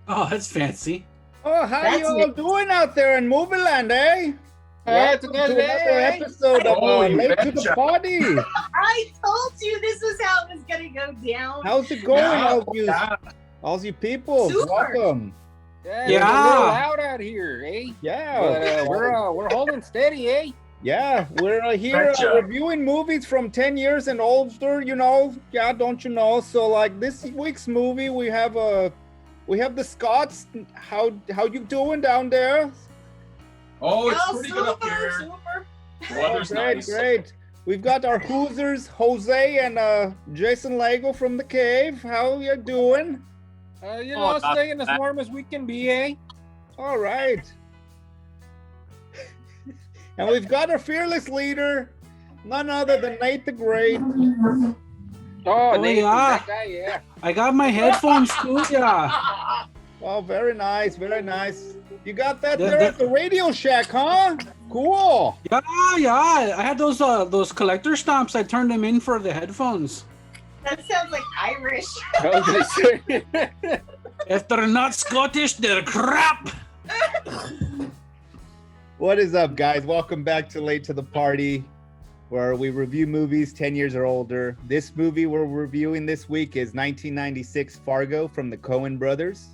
Oh, that's fancy. Oh, how That's you all it. doing out there in movie land, eh? Welcome to another episode of Oh, you Late to the betcha. Party. I told you this was how it was gonna go down. How's it going, Yeah, all yeah. you people? Super. Welcome. Yeah, Yeah. it's a little loud out here, eh? Yeah, But we're holding steady, eh? yeah, we're here Betcha. reviewing movies from 10 years and older, you know. Yeah, don't you know? So like this week's movie, we have the Scots. How you doing down there? Oh, it's Oh, pretty good up super, here. super. The weather's Great, nice. great. We've got our Hoosers, Jose and Jason Lego from the cave. How you doing? Staying as warm as we can be, eh? All right. And we've got our fearless leader, none other than Nate the Great. Oh, Nathan, yeah. that guy, yeah. I got my headphones too. Yeah. Oh, very nice, very nice. You got that The- there the- at the Radio Shack, huh? Cool. Yeah, yeah. I had those collector stamps. I turned them in for the headphones. That sounds like Irish. I was gonna say. If they're not Scottish, they're crap. What is up, guys? Welcome back to Late to the Party, where we review movies 10 years or older. This movie we're reviewing this week is 1996 Fargo from the Coen brothers.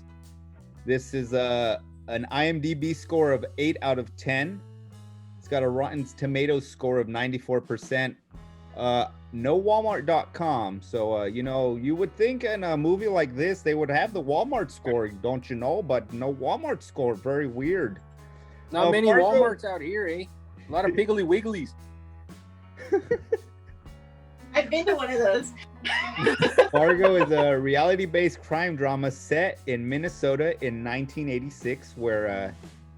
This is an IMDb score of 8 out of 10. It's got a Rotten Tomatoes score of 94%. No Walmart.com. So, you would think in a movie like this, they would have the Walmart score, don't you know? But no Walmart score. Very weird. Not many Fargo- Walmarts out here, eh? A lot of Piggly Wigglies. I've been to one of those. Fargo is a reality-based crime drama set in Minnesota in 1986, where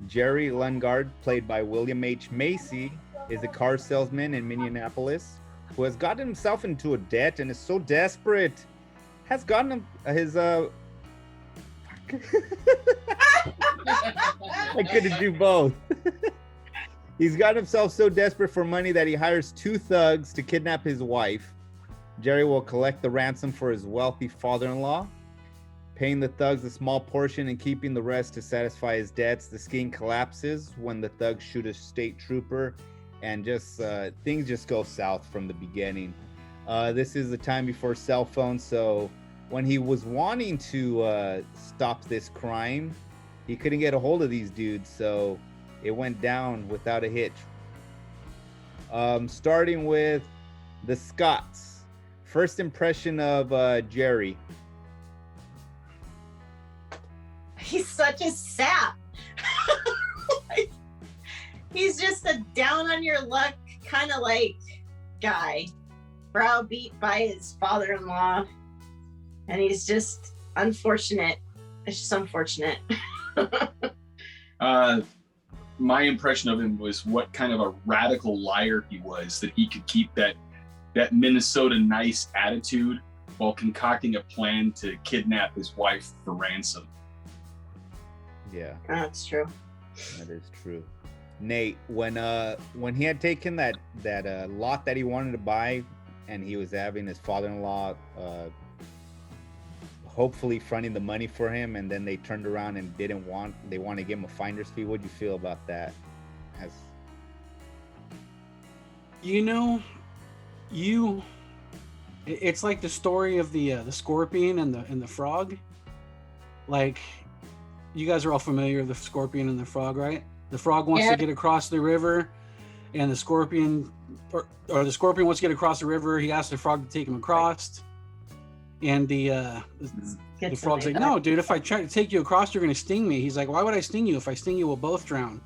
Jerry Lungard, played by William H. Macy, is a car salesman in Minneapolis who has gotten himself into a debt and is so desperate, has gotten him his I couldn't do both. He's got himself so desperate for money that he hires 2 thugs to kidnap his wife. Jerry will collect the ransom for his wealthy father-in-law, paying the thugs a small portion and keeping the rest to satisfy his debts. The scheme collapses when the thugs shoot a state trooper, and just things just go south from the beginning. This is the time before cell phones, so when he was wanting to stop this crime, he couldn't get a hold of these dudes, so it went down without a hitch. Starting with the Scots. First impression of Jerry. He's such a sap. He's just a down on your luck kind of like guy, browbeat by his father-in-law, and he's just unfortunate. It's just unfortunate. My impression of him was what kind of a radical liar he was, that he could keep that Minnesota nice attitude while concocting a plan to kidnap his wife for ransom. Yeah, That's true. that is true. Nate, when he had taken that lot that he wanted to buy, and he was having his father-in-law hopefully fronting the money for him, and then they turned around and they want to give him a finder's fee. What do you feel about that? It's like the story of the scorpion and the frog. Like, you guys are all familiar with the scorpion and the frog, right? The frog wants to get across the river, and the scorpion or the scorpion wants to get across the river. He asks the frog to take him across, and the frog's like, "No, dude, if I try to take you across, you're gonna sting me." He's like, "Why would I sting you? If I sting you, we'll both drown."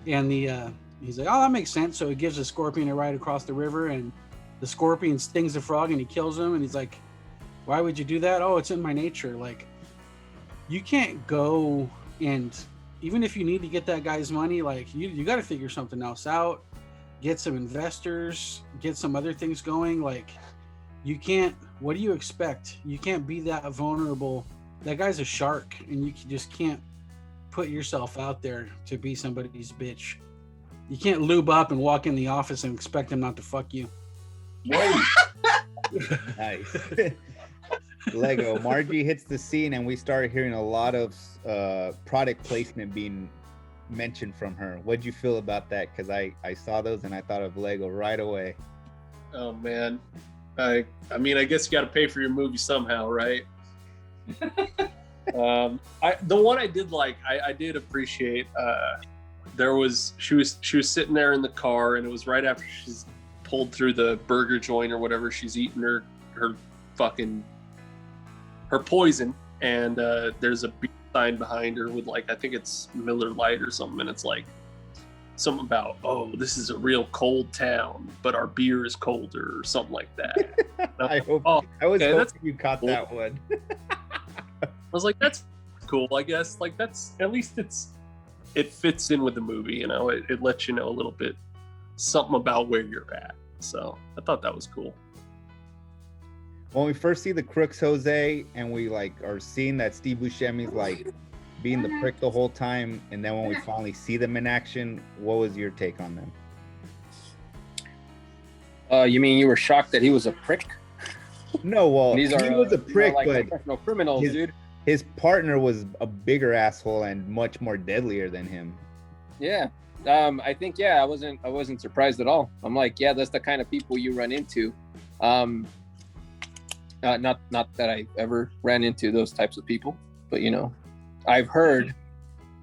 And he's like, "Oh, that makes sense." So he gives the scorpion a ride across the river, and the scorpion stings the frog and he kills him. And he's like, "Why would you do that?" "Oh, it's in my nature. Like, you can't go, and even if you need to get that guy's money, like you got to figure something else out, get some investors, get some other things going. Like, you can't. What do you expect? You can't be that vulnerable. That guy's a shark, and you just can't put yourself out there to be somebody's bitch. You can't lube up and walk in the office and expect him not to fuck you." Whoa. Nice. Lego. Margie hits the scene, and we start hearing a lot of product placement being mentioned from her. What'd you feel about that? Because I saw those and I thought of Lego right away. Oh man, I mean, I guess you got to pay for your movie somehow, right? The one I did like, I did appreciate. She was sitting there in the car, and it was right after she's pulled through the burger joint or whatever. She's eating her poison, and there's a beer sign behind her with, like, I think it's Miller Lite or something, and it's like something about, oh, this is a real cold town, but our beer is colder, or something like that. I was okay, hoping you caught that one. I was like, that's cool, I guess. Like, that's, at least it fits in with the movie, you know. It lets you know a little bit something about where you're at. So I thought that was cool. When we first see the crooks, Jose, and we like are seeing that Steve Buscemi's like being the prick the whole time, and then when we finally see them in action, what was your take on them? You mean you were shocked that he was a prick? No, well, These he was a prick, like but professional criminals, dude. his partner was a bigger asshole and much more deadlier than him. Yeah. I think, I wasn't surprised at all. I'm like, yeah, that's the kind of people you run into. Not that I ever ran into those types of people, but you know, I've heard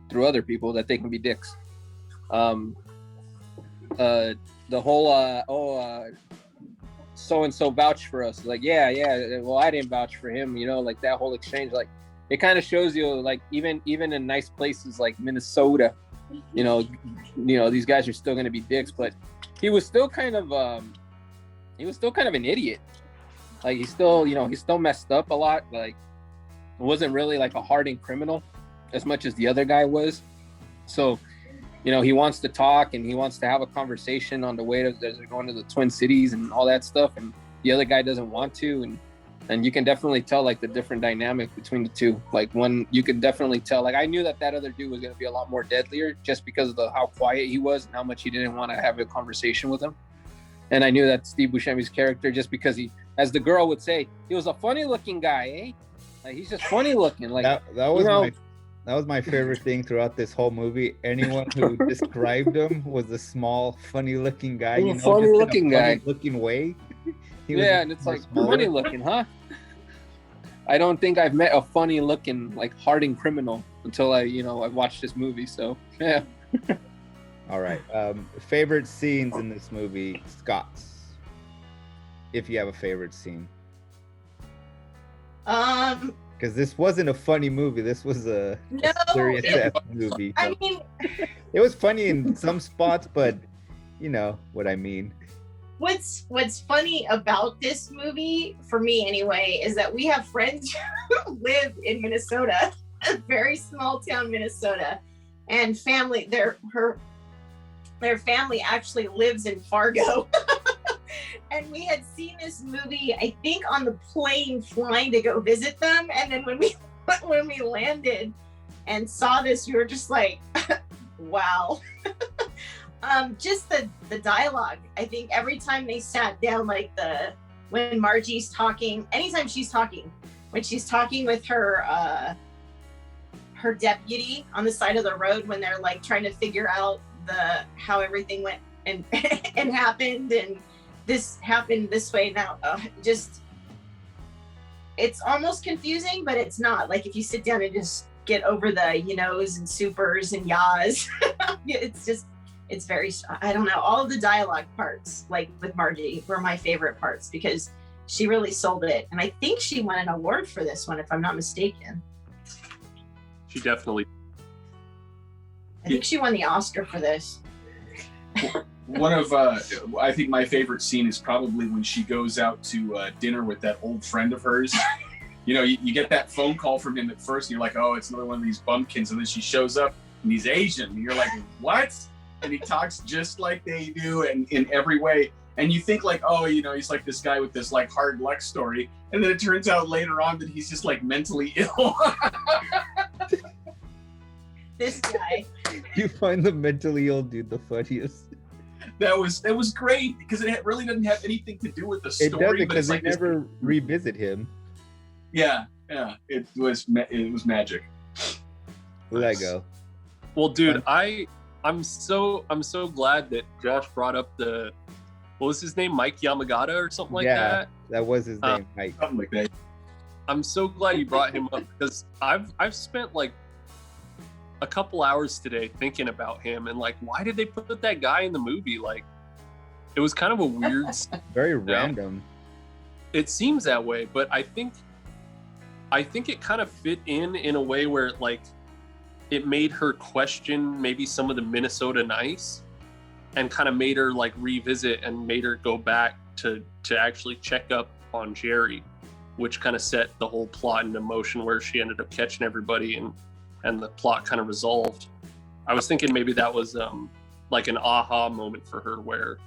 through other people that they can be dicks. The whole so and so vouched for us, like, yeah, well, I didn't vouch for him, you know, like that whole exchange, like it kind of shows you, like, even in nice places like Minnesota, you know, these guys are still going to be dicks. But he was still kind of an idiot. Like, he's still messed up a lot. Like, it wasn't really like a hardened criminal as much as the other guy was. So, you know, he wants to talk and he wants to have a conversation on the way to going to the Twin Cities and all that stuff, and the other guy doesn't want to, and you can definitely tell, like, the different dynamic between the two. Like, when you can definitely tell, like, I knew that other dude was going to be a lot more deadlier just because of how quiet he was and how much he didn't want to have a conversation with him. And I knew that Steve Buscemi's character, just because he, as the girl would say, he was a funny looking guy, eh? Like, he's just funny looking. Like, that was my favorite thing throughout this whole movie. Anyone who described him was a small, funny looking guy, you know, funny looking guy, looking way. And it's like, funny looking, huh? I don't think I've met a funny looking, like, hardened criminal until I watched this movie. So yeah. All right. Favorite scenes in this movie, Scott's. If you have a favorite scene. Because this wasn't a funny movie. This was a serious ass movie. I mean, it was funny in some spots, but you know what I mean. What's funny about this movie, for me anyway, is that we have friends who live in Minnesota, a very small town Minnesota, and family. Their family actually lives in Fargo. And we had seen this movie, I think, on the plane flying to go visit them. And then when we landed and saw this, we were just like, wow. Just the dialogue. I think every time they sat down, like when Margie's talking, anytime she's talking, when she's talking with her deputy on the side of the road, when they're like trying to figure out how everything went and happened, and this happened this way now, it's almost confusing, but it's not. Like, if you sit down and just get over the you-knows and supers and yas, it's very, I don't know, all of the dialogue parts, like with Margie, were my favorite parts because she really sold it. And I think she won an award for this one, if I'm not mistaken. She definitely. I think she won the Oscar for this. One of, I think my favorite scene is probably when she goes out to dinner with that old friend of hers. You know, you get that phone call from him at first, and you're like, oh, it's another one of these bumpkins. And then she shows up, and he's Asian. And you're like, what? And he talks just like they do, and in every way. And you think, like, oh, you know, he's like this guy with this, like, hard luck story. And then it turns out later on that he's just, like, mentally ill. This guy. You find the mentally ill dude the funniest. That was great, because it really doesn't have anything to do with the story. It doesn't, because they like never revisit him. Yeah, it was magic. Lego. Well, dude, I'm so glad that Josh brought up what was his name, Mike Yamagata or something like that. That was his name, Mike. Something like that. I'm so glad you brought him up because I've spent like a couple hours today thinking about him and like, why did they put that guy in the movie? Like, it was kind of a weird. Very random. It seems that way, but I think it kind of fit in a way where like it made her question maybe some of the Minnesota nice, and kind of made her like revisit and made her go back to actually check up on Jerry, which kind of set the whole plot into motion where she ended up catching everybody and the plot kind of resolved. I was thinking maybe that was like an aha moment for her where.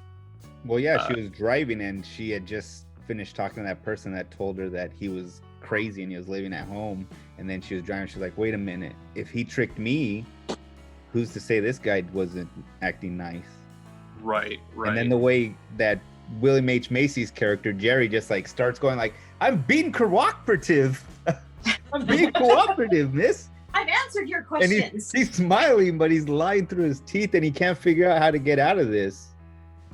Well, yeah, she was driving and she had just finished talking to that person that told her that he was crazy and he was living at home. And then she was driving. She's like, wait a minute. If he tricked me, who's to say this guy wasn't acting nice? Right. And then the way that William H. Macy's character, Jerry, just like starts going like, I'm being cooperative. I'm being cooperative, miss. I've answered your And questions. he's smiling, but he's lying through his teeth and he can't figure out how to get out of this.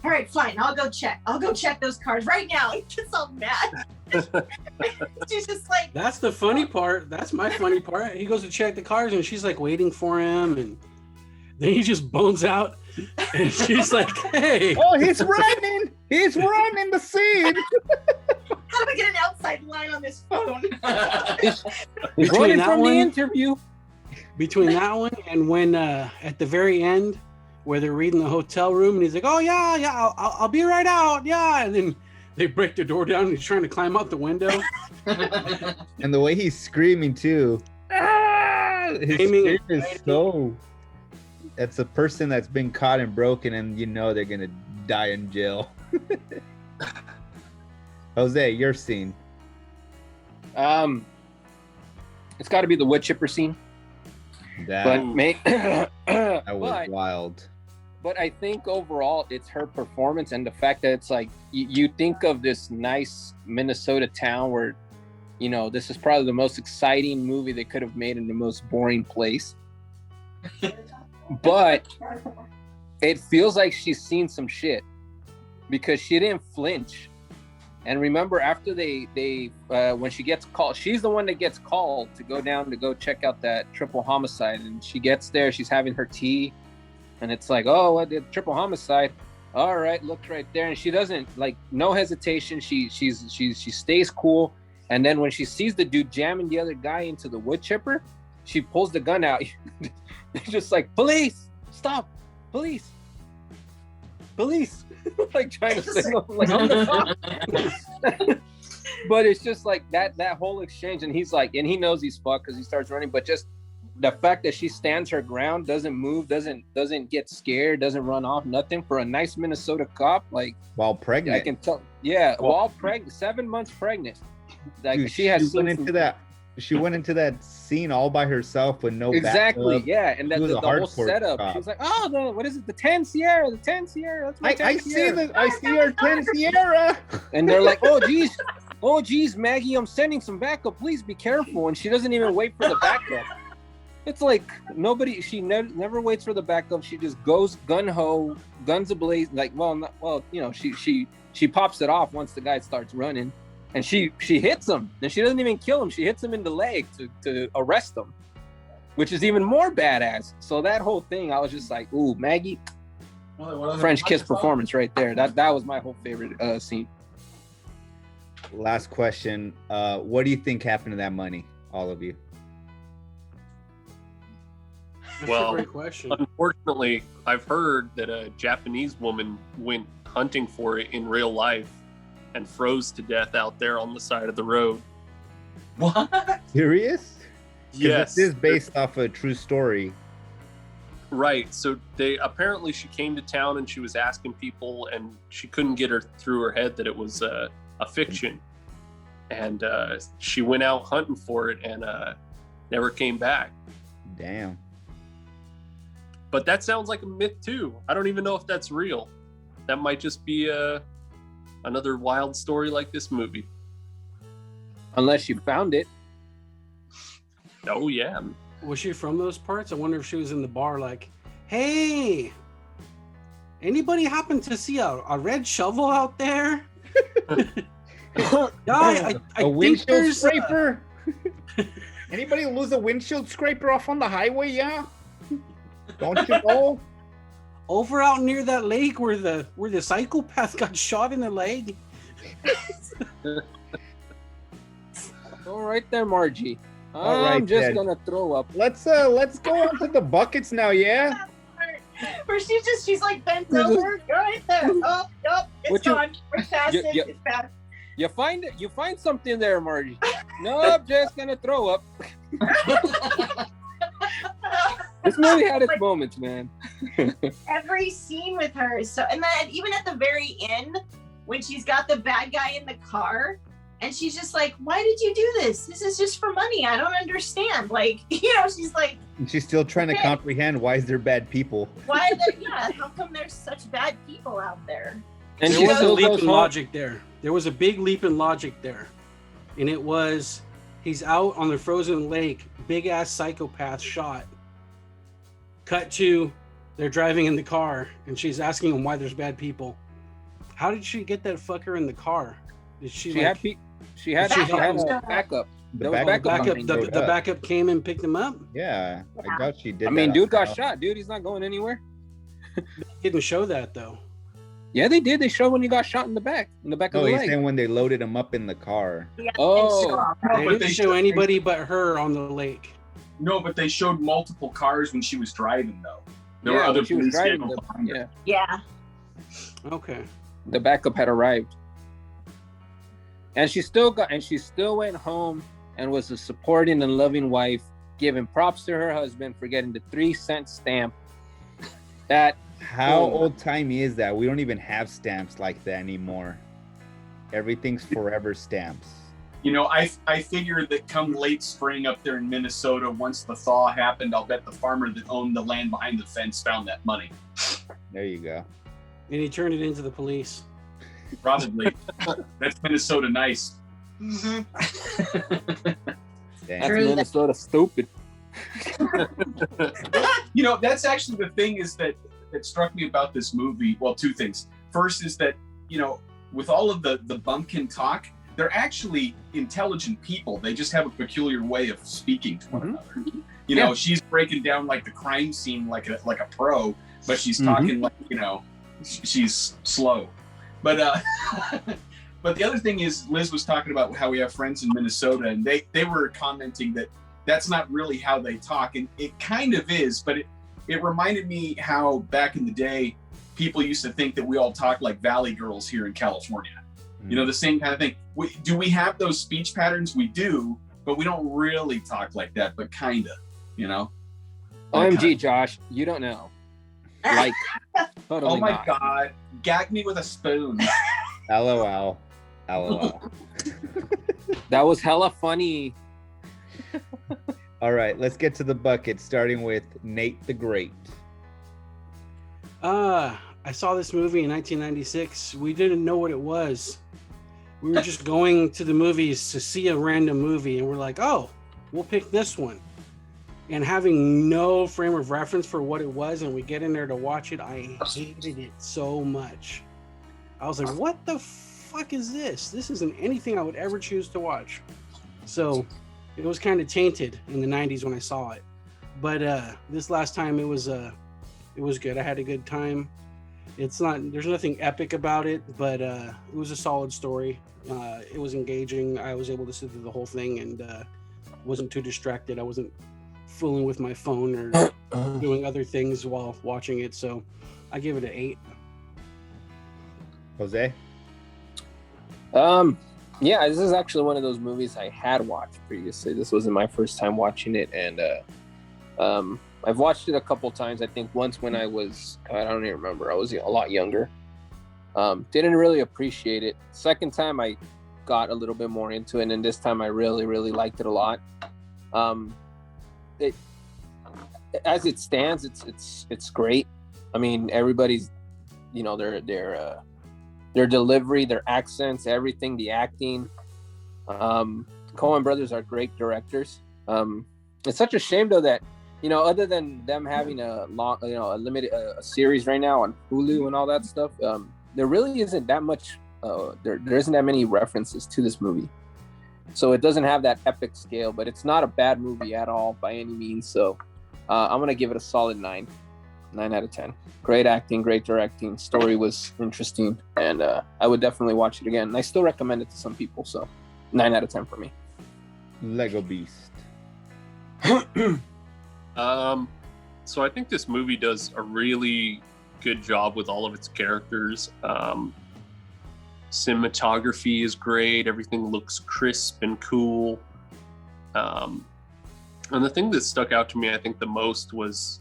All right, fine. I'll go check those cars right now. He gets all mad. She's just like. That's the funny part. That's my funny part. He goes to check the cars and she's like waiting for him, and then he just bones out, and she's like, "Hey, Oh, he's running! He's running the scene!" How do I get an outside line on this phone? He's Between running that from one- the interview. Between that one and when at the very end where they're reading the hotel room and he's like, oh yeah, I'll be right out, yeah, and then they break the door down and he's trying to climb out the window. And the way he's screaming too. His Screaming scream is so. That's a person that's been caught and broken, and you know they're gonna die in jail. Jose, your scene. It's got to be the wood chipper scene, That was wild. But I think overall it's her performance and the fact that it's like you think of this nice Minnesota town where, you know, this is probably the most exciting movie they could have made in the most boring place. But it feels like she's seen some shit because she didn't flinch. And remember, after they when she gets called, she's the one that gets called to go down to go check out that triple homicide. And she gets there, she's having her tea, and it's like, oh, what did triple homicide? All right, looks right there, and she doesn't like no hesitation. She stays cool. And then when she sees the dude jamming the other guy into the wood chipper, she pulls the gun out. It's just like, police, stop, police. Like trying to signal like on the phone. But it's just like that whole exchange, and he's like, and he knows he's fucked because he starts running, but just the fact that she stands her ground, doesn't move, doesn't get scared, doesn't run off, nothing, for a nice Minnesota cop, like While pregnant. I can tell, while pregnant, 7 months pregnant, like Dude, she has went into that. She went into that scene all by herself with no exactly, backup. yeah, and She was the a whole hardcore setup. cop. She was like, oh, what is it? The 10 Sierra. That's my 10 I Sierra. see our 10 Sierra. And they're like, oh geez, Maggie, I'm sending some backup. Please be careful. And she doesn't even wait for the backup. It's like she never waits for the backup. She just goes gun ho, guns ablaze. Like, she pops it off once the guy starts running. And she hits him, and she doesn't even kill him. She hits him in the leg to arrest him, which is even more badass. So that whole thing, I was just like, ooh, Maggie, French kiss performance right there. That was my whole favorite scene. Last question. What do you think happened to that money, all of you? That's Well, a great question. Unfortunately, I've heard that a Japanese woman went hunting for it in real life and froze to death out there on the side of the road. What? Serious? 'Cause Yes. This is based off a true story. Right. So she came to town and she was asking people, and she couldn't get her through her head that it was a fiction. And she went out hunting for it and never came back. Damn. But that sounds like a myth too. I don't even know if that's real. That might just be another wild story like this movie. Unless you found it. Oh yeah. Was she from those parts? I wonder if she was in the bar like, hey, anybody happen to see a red shovel out there? Yeah, I A think windshield there's scraper. Anybody lose a windshield scraper off on the highway? Yeah. Don't you know? over out near that lake where the psychopath got shot in the leg. All right there, Margie. All right, I'm just Ted. gonna throw up. Let's go on to the buckets now. Yeah. Where she's like bent over, right there. Oh, nope, it's What you- gone. We're past it. you- It's past. You find something there, Margie. No, I'm just gonna throw up. This movie had its moments, man. Every scene with her. So, and then even at the very end, when she's got the bad guy in the car, and she's just like, "Why did you do this? This is just for money. I don't understand." Like, she's like, And she's still trying to comprehend why is there bad people. "Why? How come there's such bad people out there?" And There she was a still leap goes in home. logic there. There was a big leap in logic there. And it was, he's out on the frozen lake, big ass psychopath shot. Cut to, they're driving in the car, and she's asking him why there's bad people. How did she get that fucker in the car? Did she She had a backup. The There was backup backup behind the showed up. backup came and picked him up? Yeah, I doubt she did. I mean, that dude on got purpose. shot, dude. He's not going anywhere. Didn't show that though. Yeah, they did. They showed when he got shot in the back of No, the he's leg. saying when they loaded him up in the car. Yeah, Oh. and They but didn't they show showed- anybody but her on the lake. No, but they showed multiple cars when she was driving, though. There were Yeah, other when she was police driving, vehicles behind her. yeah, Okay. the backup had arrived, and she still went home and was a supporting and loving wife, giving props to her husband for getting the 3-cent stamp. That How Oh. old timey is that? We don't even have stamps like that anymore. Everything's forever stamps. I figured that come late spring up there in Minnesota, once the thaw happened, I'll bet the farmer that owned the land behind the fence found that money. There you go. And he turned it into the police. Probably. That's Minnesota nice. Mhm. Dang. that's True. Minnesota stupid. That's actually the thing is that struck me about this movie. Well, two things. First is that, with all of the bumpkin talk, they're actually intelligent people. They just have a peculiar way of speaking to one another. Yeah. She's breaking down like the crime scene like a pro, but she's talking like, she's slow. But but the other thing is Liz was talking about how we have friends in Minnesota, and they were commenting that that's not really how they talk, and it kind of is, but it reminded me how back in the day people used to think that we all talk like Valley girls here in California. The same kind of thing. Do we have those speech patterns? We do, but we don't really talk like that, but kind of, OMG, Josh, you don't know. Like, totally Oh my not. God. Gag me with a spoon. LOL. LOL. That was hella funny. All right, let's get to the bucket, starting with Nate the Great. I saw this movie in 1996. We didn't know what it was. We were just going to the movies to see a random movie, and we're like, oh, we'll pick this one. And having no frame of reference for what it was, and we get in there to watch it, I hated it so much. I was like, what the fuck is this? This isn't anything I would ever choose to watch. So it was kind of tainted in the 90s when I saw it. But this last time it was good. I had a good time. There's nothing epic about it, but it was a solid story. It was engaging. I was able to sit through the whole thing and wasn't too distracted. I wasn't fooling with my phone or doing other things while watching it. So I give it an 8. Jose? Yeah, this is actually one of those movies I had watched previously. This wasn't my first time watching it, and I've watched it a couple times. I think once when I was, I don't even remember, I was a lot younger. Didn't really appreciate it. Second time I got a little bit more into it, and this time I really, really liked it a lot. It, as it stands, it's great. I mean, everybody's, their delivery, their accents, everything, the acting. Coen brothers are great directors. It's such a shame though that, you know, other than them having a long, you know, a limited a series right now on Hulu and all that stuff, there really isn't that much. There isn't that many references to this movie, so it doesn't have that epic scale. But it's not a bad movie at all by any means. So I'm gonna give it a solid 9 out of 10. Great acting, great directing. Story was interesting, and I would definitely watch it again. And I still recommend it to some people. So 9 out of 10 for me. Lego Beast. So I think this movie does a really good job with all of its characters. Cinematography is great. Everything looks crisp and cool. And the thing that stuck out to me, I think the most was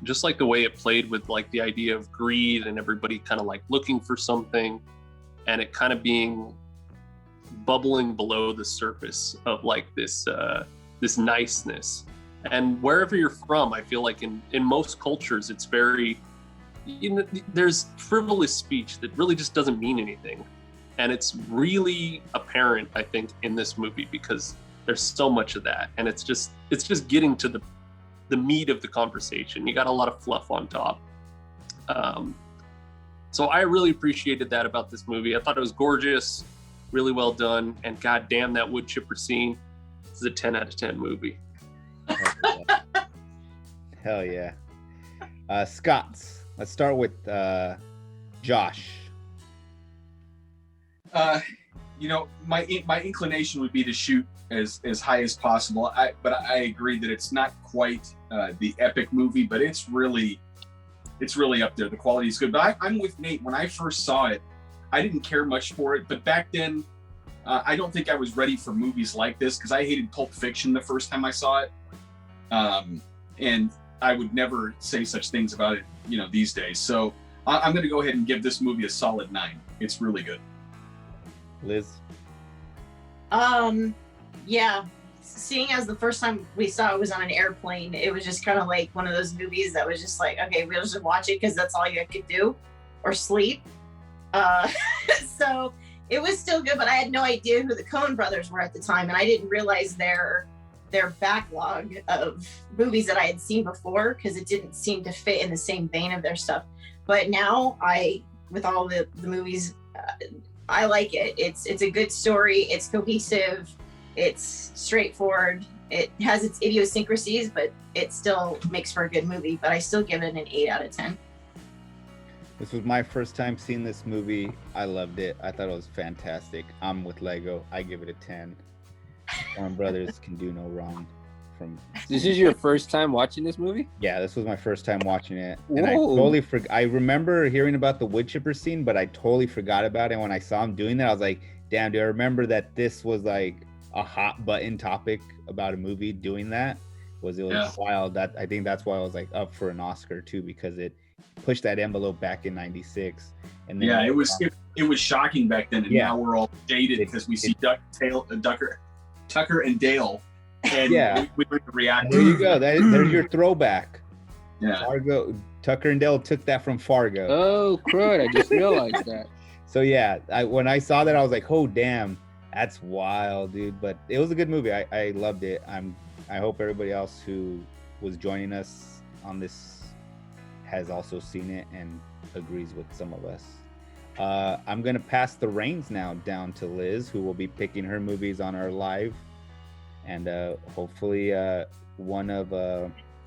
just like the way it played with like the idea of greed and everybody kind of like looking for something, and it kind of being bubbling below the surface of like this niceness. And wherever you're from, I feel like in most cultures, it's very, you know, there's frivolous speech that really just doesn't mean anything. And it's really apparent, I think, in this movie because there's so much of that. And it's just getting to the meat of the conversation. You got a lot of fluff on top. So I really appreciated that about this movie. I thought it was gorgeous, really well done. And goddamn, that wood chipper scene is a 10 out of 10 movie. Hell yeah. Scott's. Let's start with Josh. You know, my inclination would be to shoot as high as possible. But I agree that it's not quite the epic movie, but it's really up there. The quality is good. But I'm with Nate. When I first saw it, I didn't care much for it. But back then, I don't think I was ready for movies like this because I hated Pulp Fiction the first time I saw it. And I would never say such things about it, you know, these days. So I'm going to go ahead and give this movie a solid 9. It's really good. Liz? Yeah. Seeing as the first time we saw it was on an airplane, it was just kind of like one of those movies that was just like, okay, we'll just watch it because that's all you could do, or sleep. So it was still good, but I had no idea who the Coen brothers were at the time, and I didn't realize their backlog of movies that I had seen before because it didn't seem to fit in the same vein of their stuff. But now with all the movies, I like it. It's a good story. It's cohesive. It's straightforward. It has its idiosyncrasies, but it still makes for a good movie. But I still give it an 8 out of 10. This was my first time seeing this movie. I loved it. I thought it was fantastic. I'm with Lego. I give it a 10. Warren Brothers can do no wrong. This is your first time watching this movie? Yeah, this was my first time watching it. And Whoa. I remember hearing about the wood chipper scene, but I totally forgot about it. And when I saw him doing that, I was like, damn, do I remember that this was like a hot button topic about a movie doing that? It was wild. That I think that's why I was like up for an Oscar too, because it pushed that envelope back in '96. And then it was shocking back then, and now we're all jaded because we see Tucker and Dale, and we react. There you go. There's your throwback. Yeah. Fargo. Tucker and Dale took that from Fargo. Oh, crud! I just realized that. So yeah, when I saw that, I was like, "Oh damn, that's wild, dude!" But it was a good movie. I loved it. I hope everybody else who was joining us on this has also seen it and agrees with some of us. I'm gonna pass the reins now down to Liz, who will be picking her movies on our live, and hopefully one of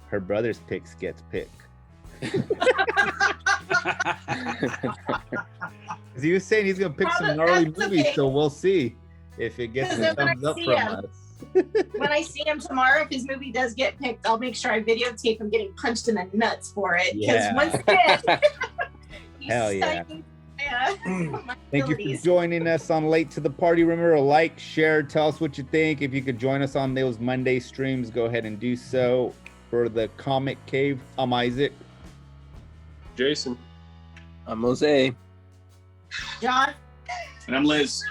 her brother's picks gets picked. He was saying he's gonna pick some gnarly movies, so we'll see if it gets a thumbs up from us. When I see him tomorrow, if his movie does get picked, I'll make sure I videotape him getting punched in the nuts for it. Because once again, hell yeah. My Thank you for joining us on Late to the Party. Remember to like, share, tell us what you think. If you could join us on those Monday streams, go ahead and do so. For the Comic Cave, I'm Isaac. Jason. I'm Jose. John. And I'm Liz.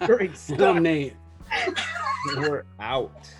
Great stuff. I'm Nate. We're out.